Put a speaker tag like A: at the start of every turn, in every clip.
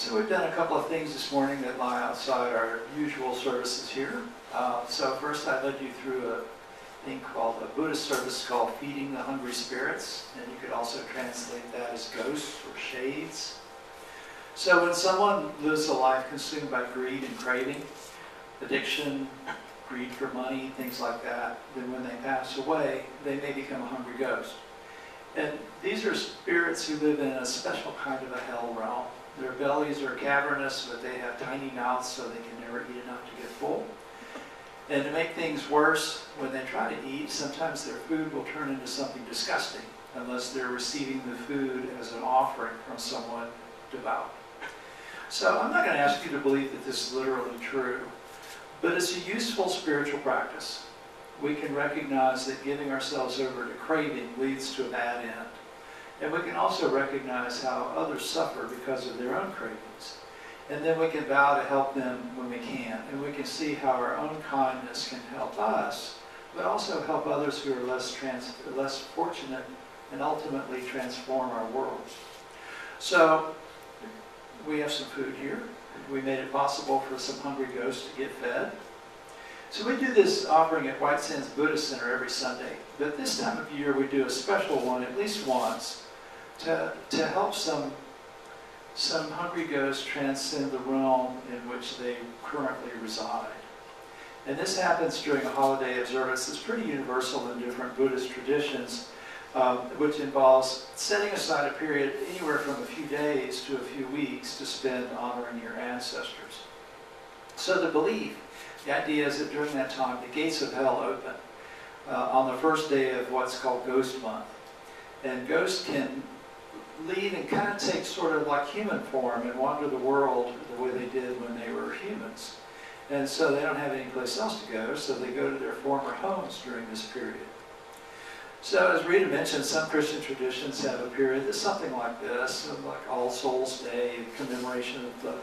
A: So we've done a couple of things this morning that lie outside our usual services here. So first I led you through a thing called a Buddhist service called Feeding the Hungry Spirits, and you could also translate that as ghosts or shades. So when someone lives a life consumed by greed and craving, addiction, greed for money, things like that, then when they pass away, they may become a hungry ghost. And these are spirits who live in a special kind of a hell realm. Their bellies are cavernous, but they have tiny mouths so they can never eat enough to get full. And to make things worse, when they try to eat, sometimes their food will turn into something disgusting unless they're receiving the food as an offering from someone devout. So I'm not going to ask you to believe that this is literally true, but it's a useful spiritual practice. We can recognize that giving ourselves over to craving leads to a bad end. And we can also recognize how others suffer because of their own cravings. And then we can vow to help them when we can. And we can see how our own kindness can help us, but also help others who are less fortunate and ultimately transform our world. So we have some food here. We made it possible for some hungry ghosts to get fed. So we do this offering at White Sands Buddhist Center every Sunday. But this time of year we do a special one at least once to help some hungry ghosts transcend the realm in which they currently reside. And this happens during a holiday observance that's pretty universal in different Buddhist traditions, which involves setting aside a period anywhere from a few days to a few weeks to spend honoring your ancestors. So the idea is that during that time, the gates of hell open on the first day of what's called Ghost Month. And ghosts can leave and kind of take sort of like human form and wander the world the way they did when they were humans. And so they don't have any place else to go, so they go to their former homes during this period. So as Rita mentioned, some Christian traditions have a period that's something like this, like All Souls Day, commemoration of the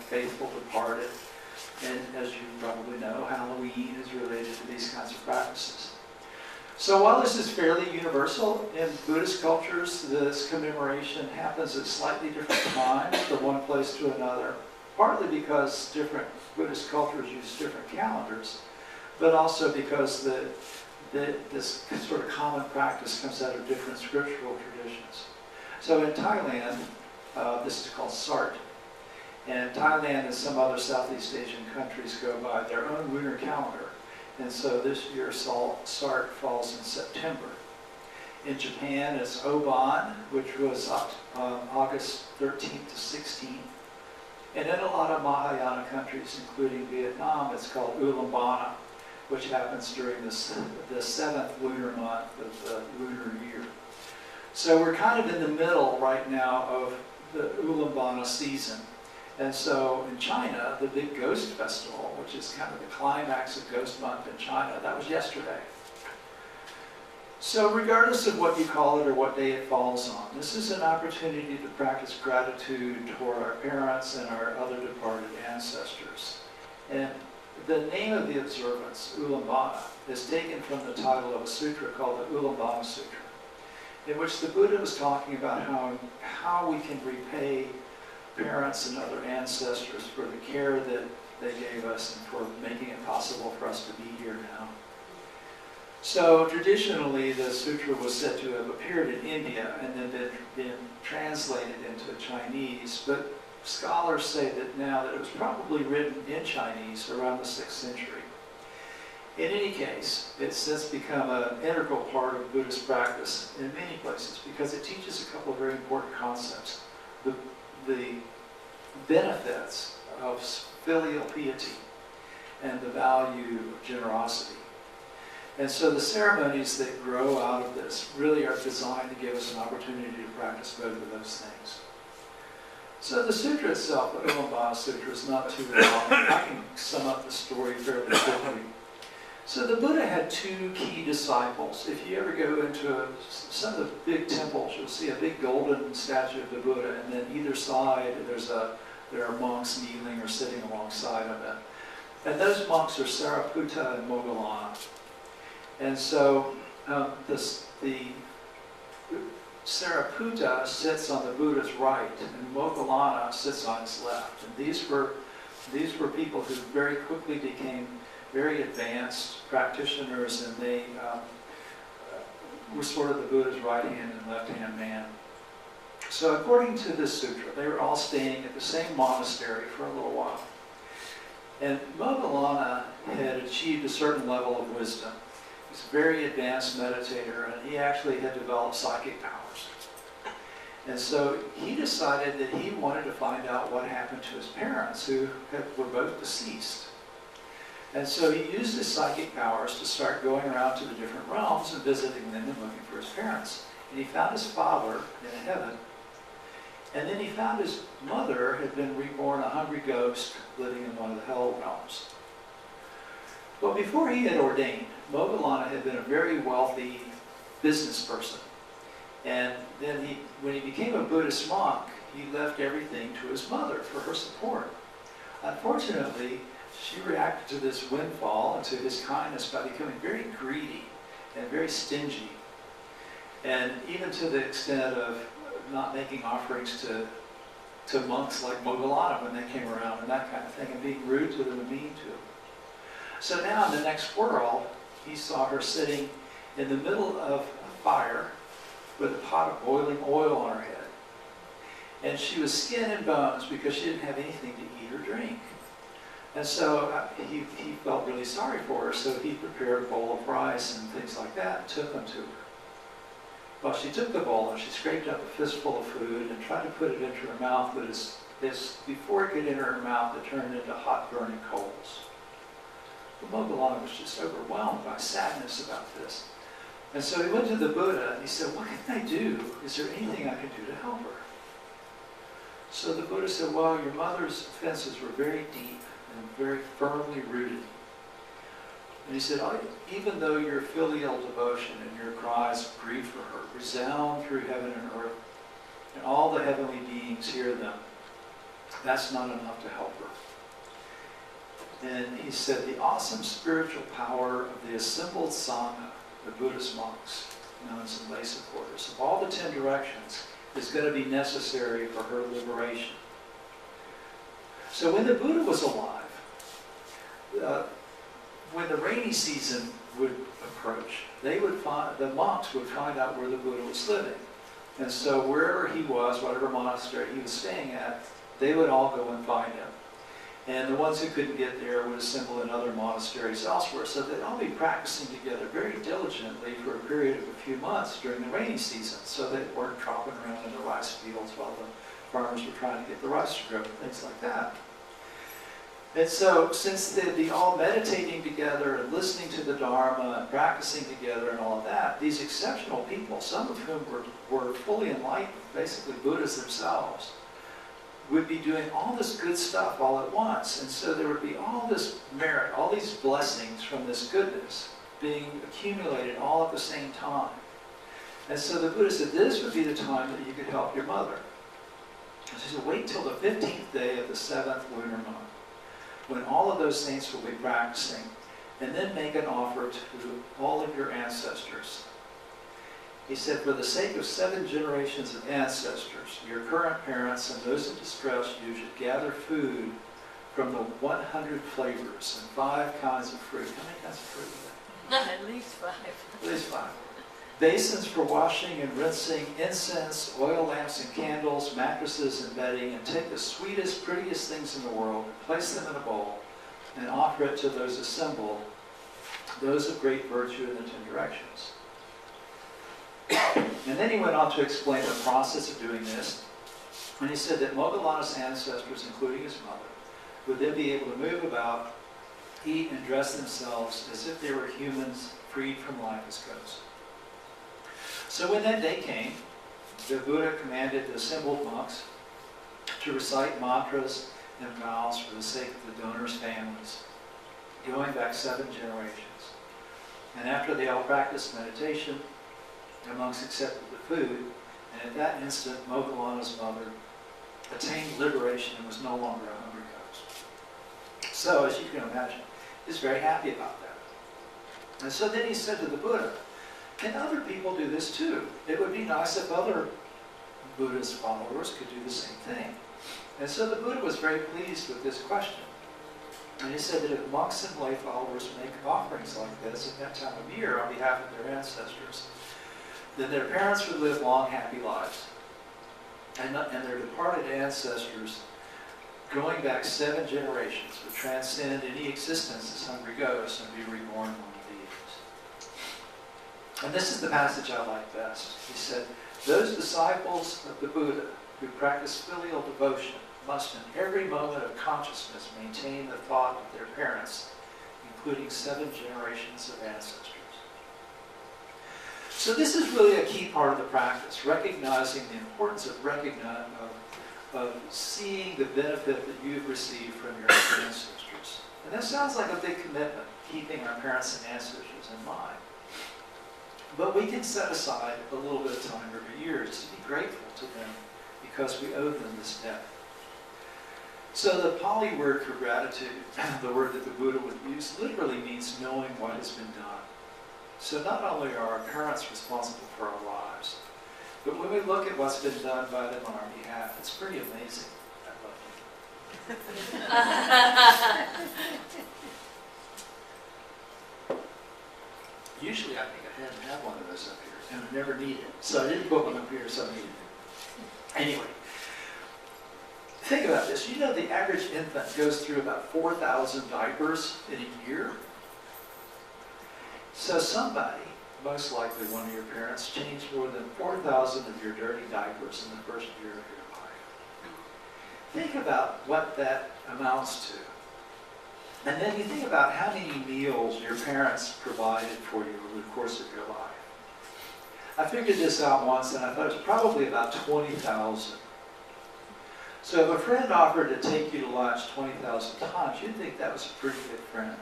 A: faithful departed. And as you probably know, Halloween is related to these kinds of practices. So while this is fairly universal, in Buddhist cultures, this commemoration happens at slightly different times from one place to another, partly because different Buddhist cultures use different calendars, but also because this sort of common practice comes out of different scriptural traditions. So in Thailand, this is called Sart. And Thailand and some other Southeast Asian countries go by their own lunar calendar. And so this year Sart falls in September. In Japan, it's Oban, which was August 13th to 16th. And in a lot of Mahayana countries, including Vietnam, it's called Ullambana, which happens during the 7th lunar month of the lunar year. So we're kind of in the middle right now of the Ullambana season. And so in China, the big Ghost Festival, which is kind of the climax of Ghost Month in China, that was yesterday. So regardless of what you call it or what day it falls on, this is an opportunity to practice gratitude toward our parents and our other departed ancestors. And the name of the observance, Ullambana, is taken from the title of a sutra called the Ullambana Sutra, in which the Buddha was talking about how we can repay parents and other ancestors for the care that they gave us and for making it possible for us to be here now. So traditionally, the sutra was said to have appeared in India and then been translated into Chinese, but scholars say that now that it was probably written in Chinese around the 6th century. In any case, it's since become an integral part of Buddhist practice in many places because it teaches a couple of very important concepts. The benefits of filial piety and the value of generosity. And so the ceremonies that grow out of this really are designed to give us an opportunity to practice both of those things. So the sutra itself, the Ullambana Sutra, is not too long. I can sum up the story fairly quickly. So the Buddha had two key disciples. If you ever go into some of the big temples, you'll see a big golden statue of the Buddha, and then either side there are monks kneeling or sitting alongside of it. And those monks are Sariputta and Moggallana. And so the Sariputta sits on the Buddha's right, and Moggallana Moggallana sits on his left. And these were people who very quickly became very advanced practitioners, and they were sort of the Buddha's right hand and left hand man. So according to this sutra, they were all staying at the same monastery for a little while. And Moggallana had achieved a certain level of wisdom. He's a very advanced meditator, and he actually had developed psychic powers. And so he decided that he wanted to find out what happened to his parents, who were both deceased. And so he used his psychic powers to start going around to the different realms and visiting them and looking for his parents. And he found his father in heaven. And then he found his mother had been reborn a hungry ghost living in one of the hell realms. But before he had ordained, Moggallana had been a very wealthy business person. And then when he became a Buddhist monk, he left everything to his mother for her support. Unfortunately, she reacted to this windfall and to his kindness by becoming very greedy and very stingy. And even to the extent of not making offerings to monks like Moggallana when they came around and that kind of thing, and being rude to them and mean to them. So now in the next world, he saw her sitting in the middle of a fire with a pot of boiling oil on her head. And she was skin and bones because she didn't have anything to eat or drink. And so he felt really sorry for her, so he prepared a bowl of rice and things like that and took them to her. Well, she took the bowl and she scraped up a fistful of food and tried to put it into her mouth, but before it could enter her mouth, it turned into hot burning coals. But Moggallana was just overwhelmed by sadness about this. And so he went to the Buddha and he said, "What can I do? Is there anything I can do to help her?" So the Buddha said, "Well, your mother's offenses were very deep and very firmly rooted." And he said, "Even though your filial devotion and your cries of grief for her resound through heaven and earth, and all the heavenly beings hear them, that's not enough to help her." And he said, "The awesome spiritual power of the assembled Sangha, the Buddhist monks, known as the lay supporters, of all the 10 directions, is going to be necessary for her liberation." So when the Buddha was alive, when the rainy season would approach, the monks would find out where the Buddha was living. And so wherever he was, whatever monastery he was staying at, they would all go and find him. And the ones who couldn't get there would assemble in other monasteries elsewhere. So they'd all be practicing together very diligently for a period of a few months during the rainy season, so they weren't tromping around in the rice fields while the farmers were trying to get the rice to grow, things like that. And so, since they'd be all meditating together and listening to the Dharma and practicing together and all of that, these exceptional people, some of whom were fully enlightened, basically Buddhas themselves, would be doing all this good stuff all at once. And so there would be all this merit, all these blessings from this goodness being accumulated all at the same time. And so the Buddha said, this would be the time that you could help your mother. And he said, wait till the 15th day of the 7th lunar month, when all of those saints will be practicing, and then make an offer to all of your ancestors. He said, for the sake of 7 generations of ancestors, your current parents and those in distress, you should gather food from the 100 flavors and 5 kinds of fruit. How many kinds of fruit are there?
B: At least 5.
A: At least 5. Basins for washing and rinsing, incense, oil lamps and candles, mattresses and bedding, and take the sweetest, prettiest things in the world, place them in a bowl, and offer it to those assembled, those of great virtue in the 10 directions. And then he went on to explain the process of doing this. And he said that Moggallana's ancestors, including his mother, would then be able to move about, eat, and dress themselves as if they were humans freed from life as ghosts. So when that day came, the Buddha commanded the assembled monks to recite mantras and vows for the sake of the donors' families, going back 7 generations. And after they all practiced meditation, the monks accepted the food, and at that instant, Moggallana's mother attained liberation and was no longer a hungry ghost. So, as you can imagine, he's very happy about that. And so then he said to the Buddha, can other people do this too? It would be nice if other Buddhist followers could do the same thing. And so the Buddha was very pleased with this question. And he said that if monks and lay followers make offerings like this at that time of year on behalf of their ancestors, then their parents would live long, happy lives. And their departed ancestors, going back 7 generations, would transcend any existence as hungry ghosts and be reborn among deities. And this is the passage I like best. He said, those disciples of the Buddha who practice filial devotion must in every moment of consciousness maintain the thought of their parents, including 7 generations of ancestors. So this is really a key part of the practice, recognizing the importance of seeing the benefit that you've received from your ancestors. And that sounds like a big commitment, keeping our parents and ancestors in mind. But we can set aside a little bit of time every year just to be grateful to them because we owe them this debt. So the Pali word for gratitude, the word that the Buddha would use, literally means knowing what has been done. So not only are our parents responsible for our lives, but when we look at what's been done by them on our behalf, it's pretty amazing. I love you. Usually I think I hadn't had one of those up here, and I never need it. So I didn't put one up here, so I needed it. Anyway, think about this. You know the average infant goes through about 4,000 diapers in a year? So somebody, most likely one of your parents, changed more than 4,000 of your dirty diapers in the first year of your life. Think about what that amounts to. And then you think about how many meals your parents provided for you over the course of your life. I figured this out once and I thought it was probably about 20,000. So if a friend offered to take you to lunch 20,000 times, you'd think that was a pretty good friend.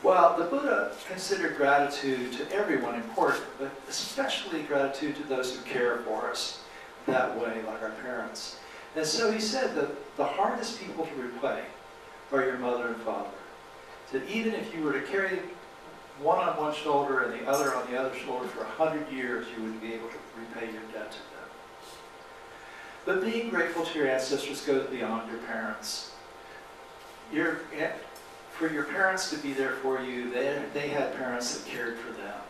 A: Well, the Buddha considered gratitude to everyone important, but especially gratitude to those who care for us that way, like our parents. And so he said that the hardest people to repay are your mother and father. That even if you were to carry one on one shoulder and the other on the other shoulder for 100 years, you wouldn't be able to repay your debt to them. But being grateful to your ancestors goes beyond your parents. For your parents to be there for you, they had parents that cared for them.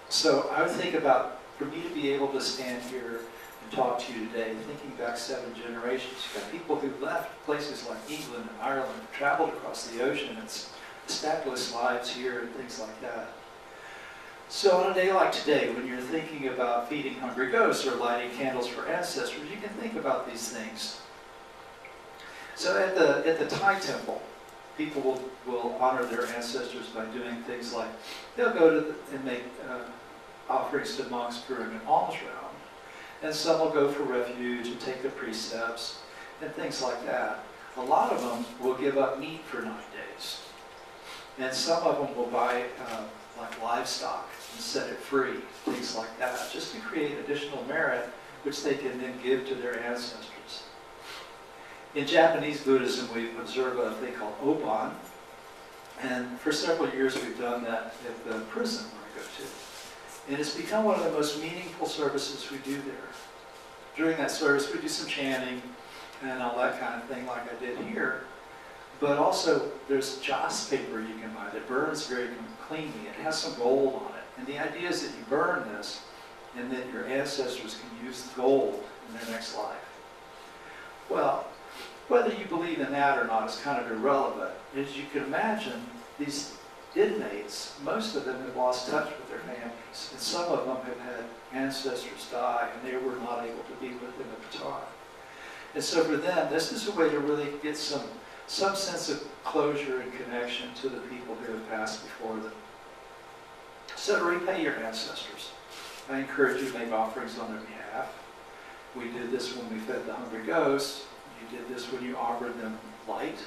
A: So I would think about, for me to be able to stand here and talk to you today, thinking back 7 generations, you've got people who left places like England and Ireland, traveled across the ocean, and established lives here and things like that. So on a day like today, when you're thinking about feeding hungry ghosts or lighting candles for ancestors, you can think about these things. So at the Thai temple, people will honor their ancestors by doing things like, they'll go and make offerings to monks during an alms round. And some will go for refuge and take the precepts and things like that. A lot of them will give up meat for 9 days. And some of them will buy like livestock and set it free, things like that, just to create additional merit, which they can then give to their ancestors. In Japanese Buddhism, we observe a thing called oban, and for several years we've done that at the prison where I go to. And it's become one of the most meaningful services we do there. During that service, we do some chanting and all that kind of thing like I did here. But also, there's joss paper you can buy that burns very cleanly. It has some gold on it. And the idea is that you burn this, and then your ancestors can use the gold in their next life. Well, whether you believe in that or not is kind of irrelevant. As you can imagine, these inmates, most of them have lost touch with their families, and some of them have had ancestors die, and they were not able to be with them at the time. And so for them, this is a way to really get some sense of closure and connection to the people who have passed before them. So to repay your ancestors, I encourage you to make offerings on their behalf. We did this when we fed the hungry ghosts. You did this when you offered them light.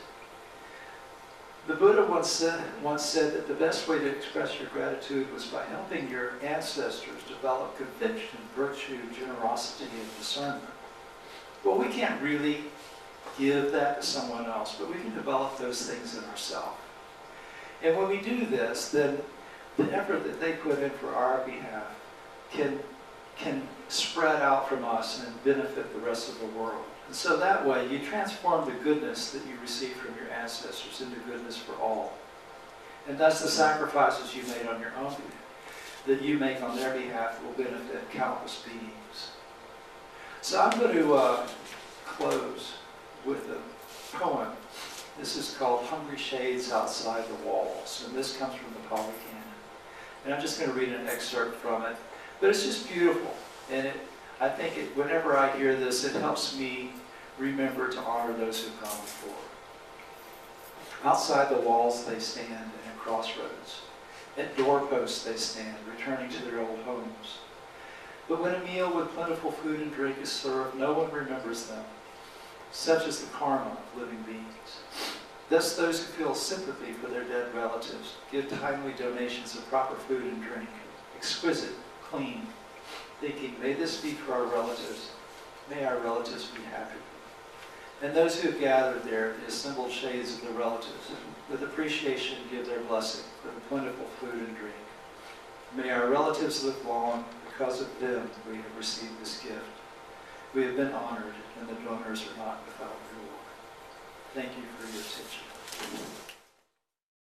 A: The Buddha once said that the best way to express your gratitude was by helping your ancestors develop conviction, virtue, generosity, and discernment. Well, we can't really give that to someone else, but we can develop those things in ourselves. And when we do this, then the effort that they put in for our behalf can spread out from us and benefit the rest of the world. And so that way, you transform the goodness that you received from your ancestors into goodness for all. And thus the sacrifices you made on your own behalf, that you make on their behalf, will benefit countless beings. So I'm going to close with a poem. This is called Hungry Shades Outside the Walls, and this comes from the Palatka. And I'm just going to read an excerpt from it. But it's just beautiful. And I think whenever I hear this, it helps me remember to honor those who've gone before. Outside the walls they stand in a crossroads. At doorposts they stand, returning to their old homes. But when a meal with plentiful food and drink is served, no one remembers them. Such is the karma of living beings. Thus those who feel sympathy for their dead relatives give timely donations of proper food and drink, exquisite, clean, thinking, may this be for our relatives, may our relatives be happy. And those who have gathered there, the assembled shades of the relatives, with appreciation give their blessing for the plentiful food and drink. May our relatives live long, because of them we have received this gift. We have been honored, and the donors are not without reward. Thank you for your attention.